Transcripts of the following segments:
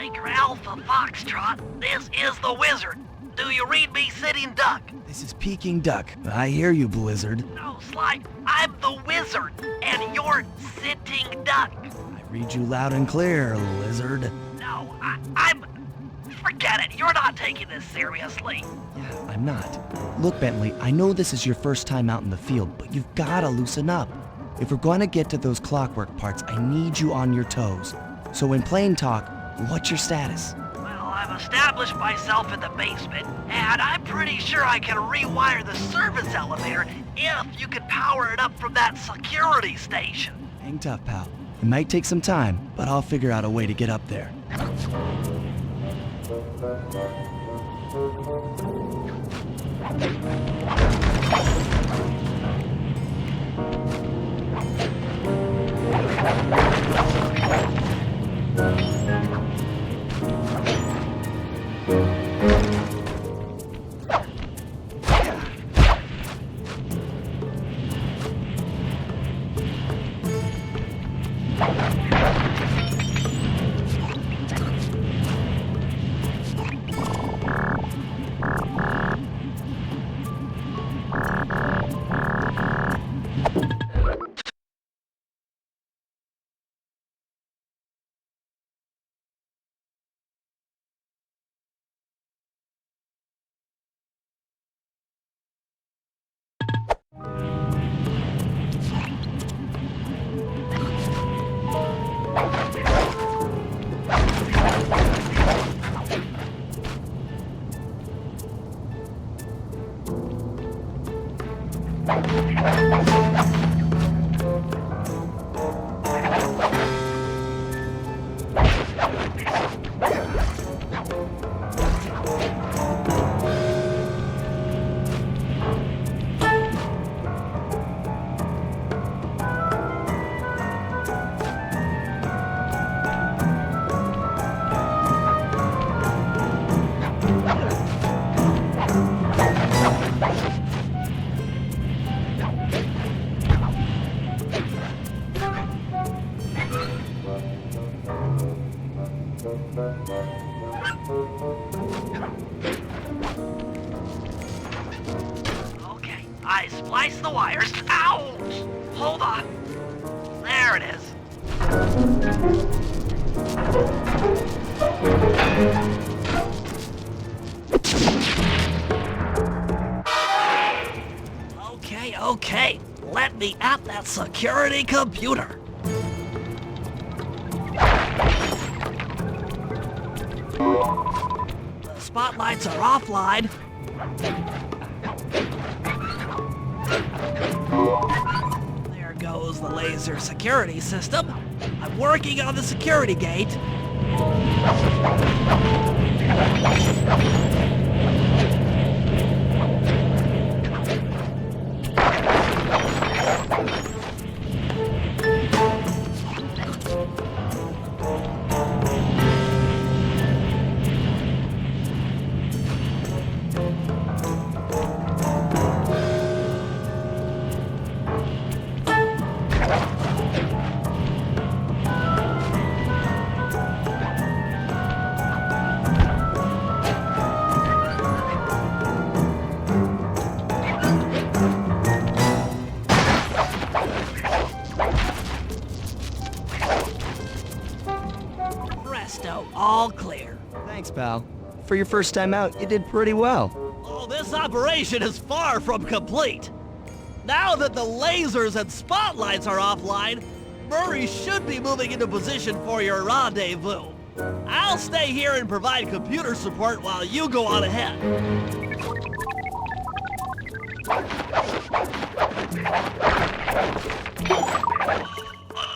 Breaker Alpha Foxtrot, this is the Wizard. Do you read me, Sitting Duck? This is Peking Duck. I hear you, Blizzard. No, Sly, I'm the Wizard, and you're Sitting Duck. I read you loud and clear, Lizard. No, I'm... Forget it, you're not taking this seriously. Yeah, I'm not. Look, Bentley, I know this is your first time out in the field, but you've gotta loosen up. If we're going to get to those clockwork parts, I need you on your toes. So in plain talk, what's your status? Well, I've established myself in the basement, and I'm pretty sure I can rewire the service elevator if you can power it up from that security station. Hang tough, pal. It might take some time, but I'll figure out a way to get up there. Okay, I spliced the wires. Ouch! Hold on. There it is. Okay. Let me at that security computer. The spotlights are offline. There goes the laser security system. I'm working on the security gate. Presto, all clear. Thanks, pal. For your first time out, you did pretty well. Oh, this operation is far from complete. Now that the lasers and spotlights are offline, Murray should be moving into position for your rendezvous. I'll stay here and provide computer support while you go on ahead.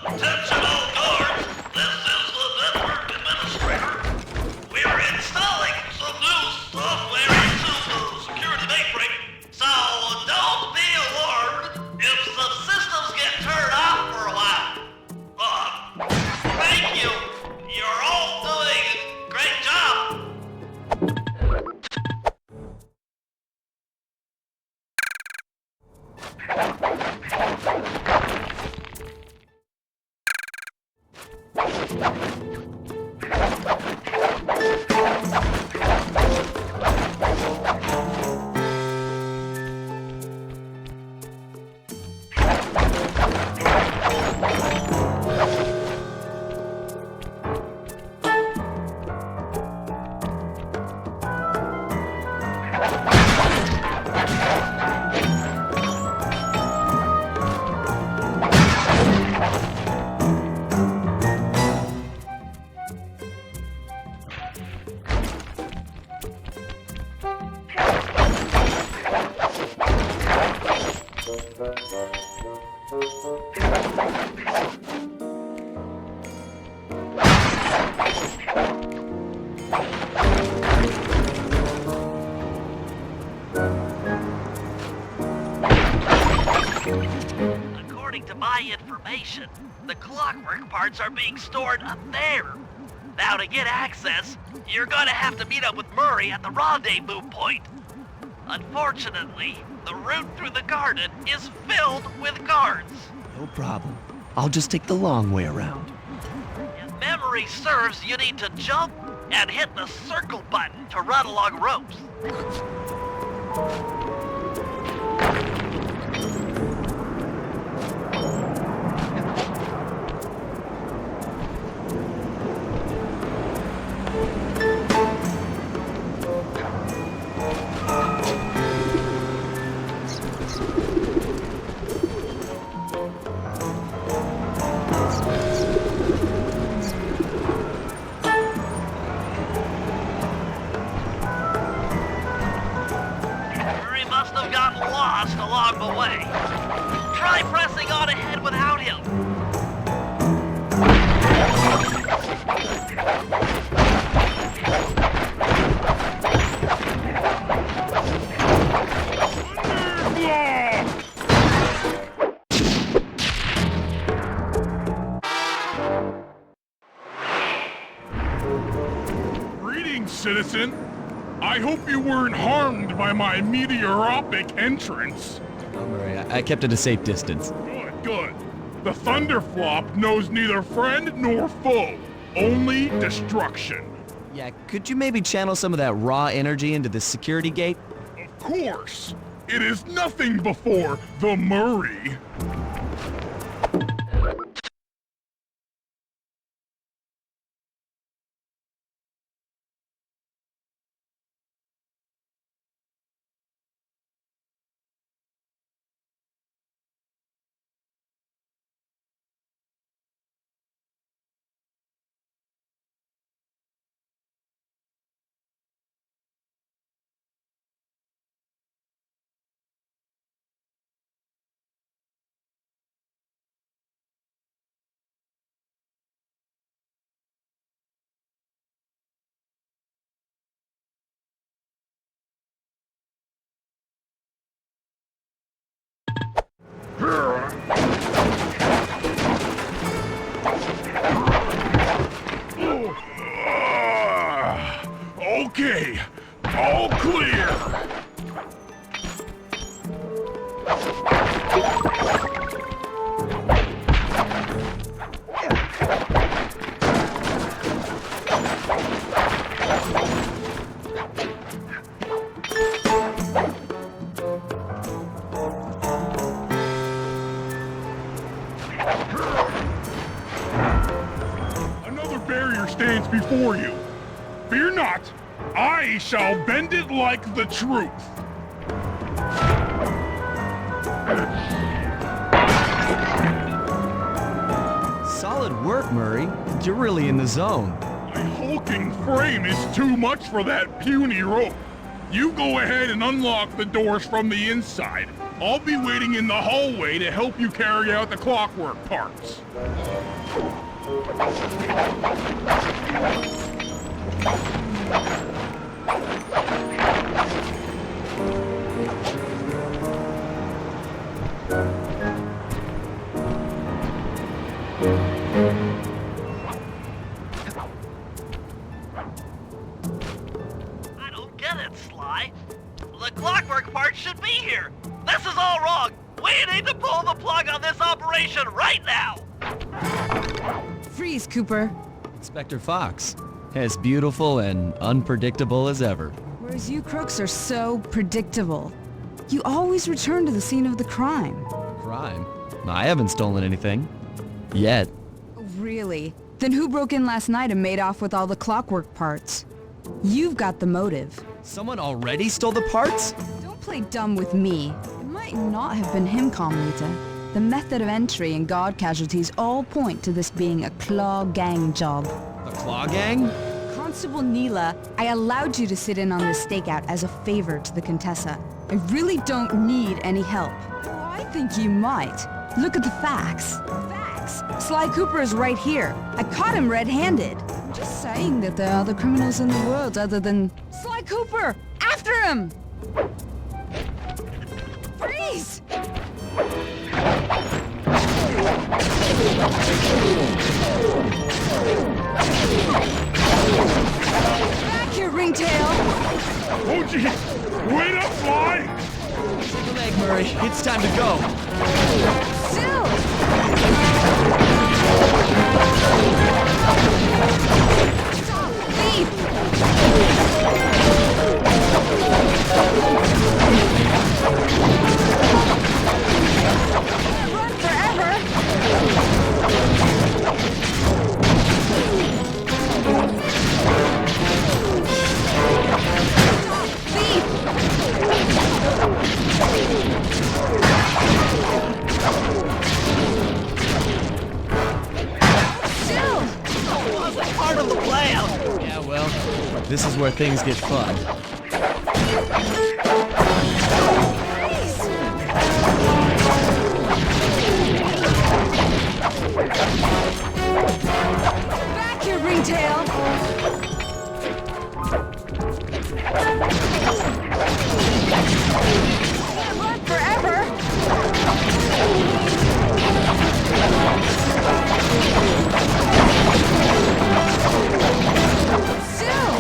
Attention all guards, this is the network administrator. We're installing some new software into the security mainframe, so don't be alarmed if some systems get turned off for a while. Thank you. You're all doing a great job. According to my information, the clockwork parts are being stored up there. Now to get access, you're gonna have to meet up with Murray at the rendezvous point. Unfortunately, the route through the garden is filled with guards. No problem. I'll just take the long way around. If memory serves, you need to jump and hit the circle button to run along ropes. Murray must have gotten lost along the way. Try pressing on ahead without him. Greetings, citizen. I hope you weren't harmed by my meteoropic entrance. Don't worry, I kept at a safe distance. Good, good. The Thunderflop knows neither friend nor foe, only destruction. Yeah, could you maybe channel some of that raw energy into the security gate? Of course. It is nothing before the Murray. Okay, all clear. Another barrier stands before you. Fear not, I shall bend it like the truth. Solid work, Murray. You're really in the zone. My hulking frame is too much for that puny rope. You go ahead and unlock the doors from the inside. I'll be waiting in the hallway to help you carry out the clockwork parts. I don't get it, Sly. The clockwork part should be here. This is all wrong. We need to pull the plug on this operation right now. Freeze, Cooper. Inspector Fox. As beautiful and unpredictable as ever. Whereas you crooks are so predictable. You always return to the scene of the crime. Crime? I haven't stolen anything. Yet. Oh, really? Then who broke in last night and made off with all the clockwork parts? You've got the motive. Someone already stole the parts? Don't play dumb with me. It might not have been him, Carmelita. The method of entry and guard casualties all point to this being a Claw Gang job. The Claw Gang? Constable Neela, I allowed you to sit in on this stakeout as a favor to the Contessa. I really don't need any help. Oh, I think you might. Look at the facts. Facts? Sly Cooper is right here. I caught him red-handed. I'm just saying that there are other criminals in the world other than... Sly Cooper! After him! Freeze! Back here, Ringtail! Oh, gee! Wait up, Fly! Take a leg, Murray. It's time to go. Still! Stop! Leave! Can't run forever! Stop! Leave! Still! Wasn't part of the plan. Yeah, well, this is where things get fun. Back here, Ringtail! Can't run forever! Still!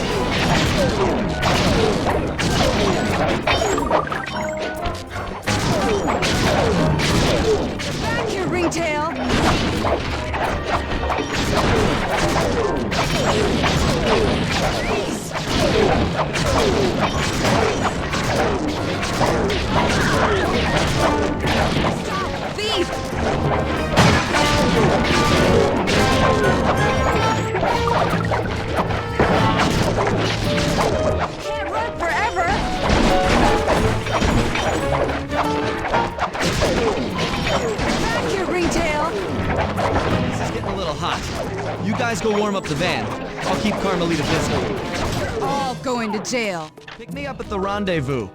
Back here, Ringtail! Freeze! Stop! Thief! Can't run forever! Back here, Ringtail! This is getting a little hot. You guys go warm up the van. I'll keep Carmelita busy. You're all going to jail. Pick me up at the rendezvous.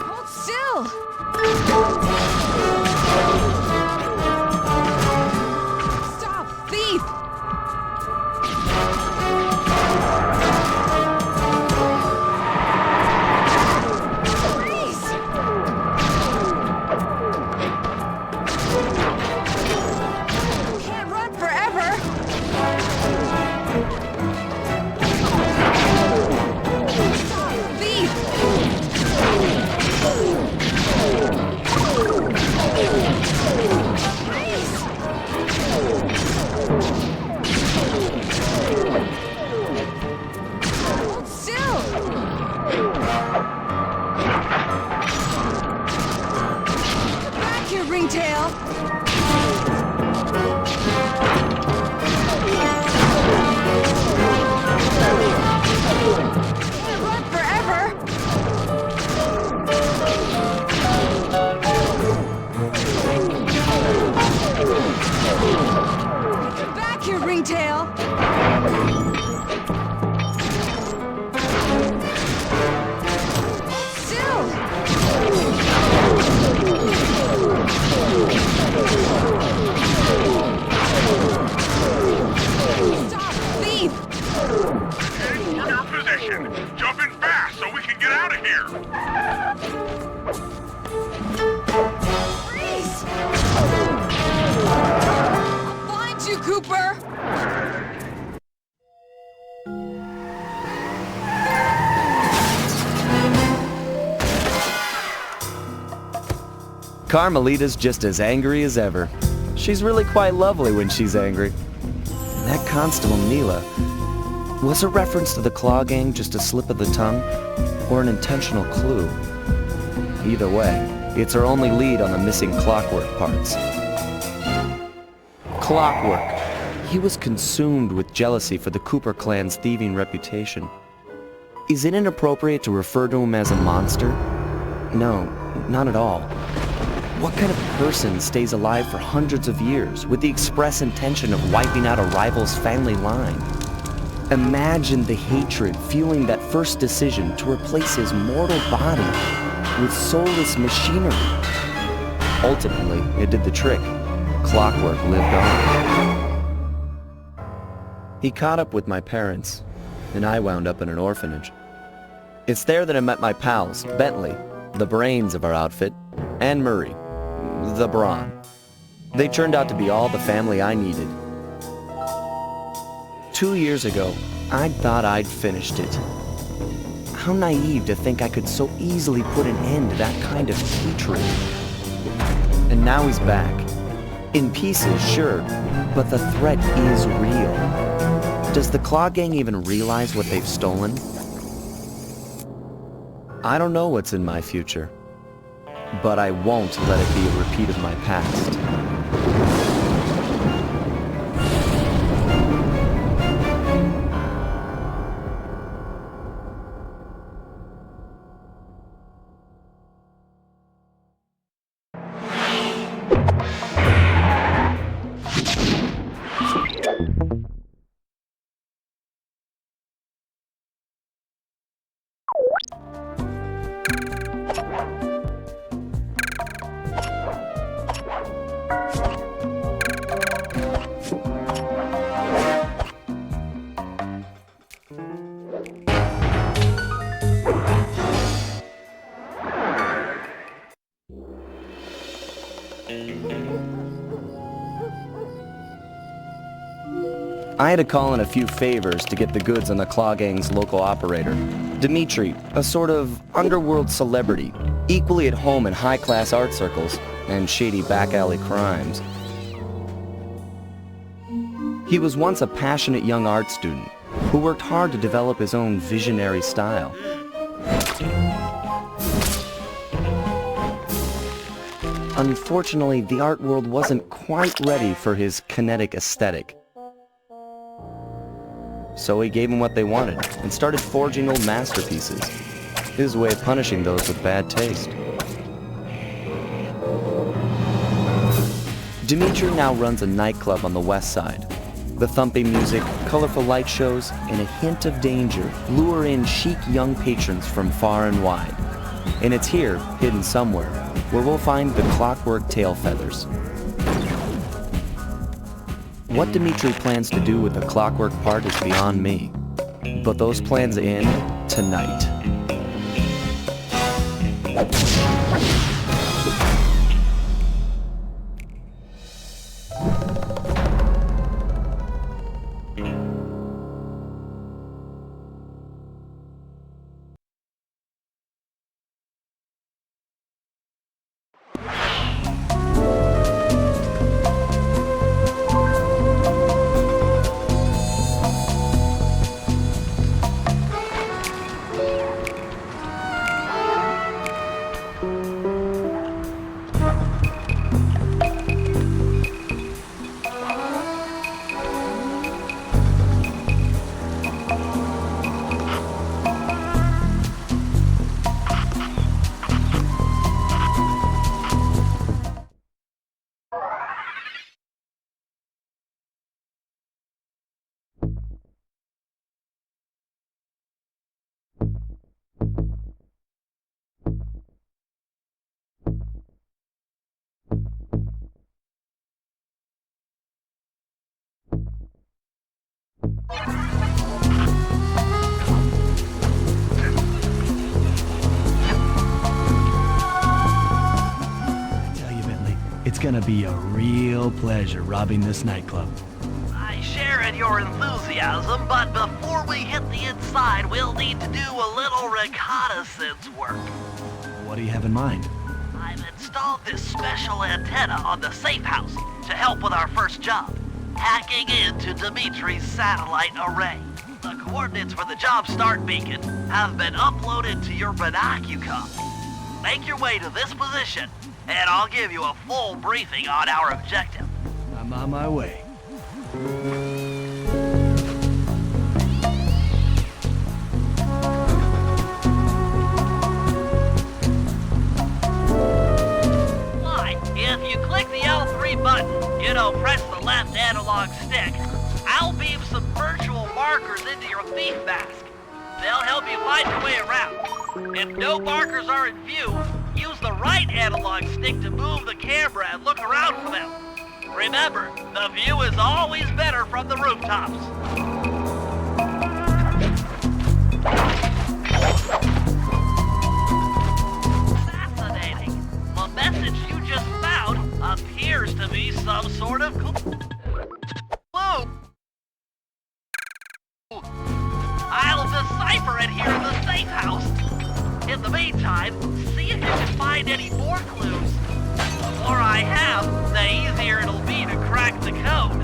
Hold still! Stop, thief! Freeze! Can't run forever! Stop, thief! Freeze! Hold still! Back here, Ringtail! Can't run forever! Back here, Ringtail! Still! Stop, thief! Okay, we're in position. Jump in fast so we can get out of here. Freeze! I'll find you, Cooper! Carmelita's just as angry as ever. She's really quite lovely when she's angry. And That Constable Neela, was a reference to the Claw Gang just a slip of the tongue, or an intentional clue? Either way, it's our only lead on the missing Clockwork parts. Clockwork. He was consumed with jealousy for the Cooper clan's thieving reputation. Is it inappropriate to refer to him as a monster? No, not at all. What kind of person stays alive for hundreds of years with the express intention of wiping out a rival's family line? Imagine the hatred fueling that first decision to replace his mortal body with soulless machinery. Ultimately, it did the trick. Clockwork lived on. He caught up with my parents, and I wound up in an orphanage. It's there that I met my pals, Bentley, the brains of our outfit, and Murray, the brawn. They turned out to be all the family I needed. 2 years ago, I'd thought I'd finished it. How naive to think I could so easily put an end to that kind of hatred. And now he's back. In pieces, sure, but the threat is real. Does the Claw Gang even realize what they've stolen? I don't know what's in my future, but I won't let it be a repeat of my past. I had to call in a few favors to get the goods on the Claw Gang's local operator, Dimitri, a sort of underworld celebrity, equally at home in high-class art circles and shady back-alley crimes. He was once a passionate young art student who worked hard to develop his own visionary style. Unfortunately, the art world wasn't quite ready for his kinetic aesthetic. So he gave them what they wanted and started forging old masterpieces. His way of punishing those with bad taste. Dimitri now runs a nightclub on the west side. The thumping music, colorful light shows, and a hint of danger lure in chic young patrons from far and wide. And it's here, hidden somewhere, where we'll find the Clockwork tail feathers. What Dimitri plans to do with the Clockwork part is beyond me. But those plans end tonight. It's gonna be a real pleasure robbing this nightclub. I share in your enthusiasm, but before we hit the inside, we'll need to do a little reconnaissance work. What do you have in mind? I've installed this special antenna on the safe house to help with our first job. hacking into Dimitri's satellite array. The coordinates for the job start beacon have been uploaded to your binocucom. Make your way to this position, and I'll give you a full briefing on our objective. I'm on my way. If you click the L3 button, press the left analog stick, I'll beam some virtual markers into your thief mask. They'll help you find your way around. If no markers are in view, use the right analog stick to move the camera and look around for them. Remember, the view is always better from the rooftops. Fascinating. The message you just found appears to be some sort of clue. I'll decipher it here in the safe house. In the meantime, see if you can find any more clues. The more I have, the easier it'll be to crack the code.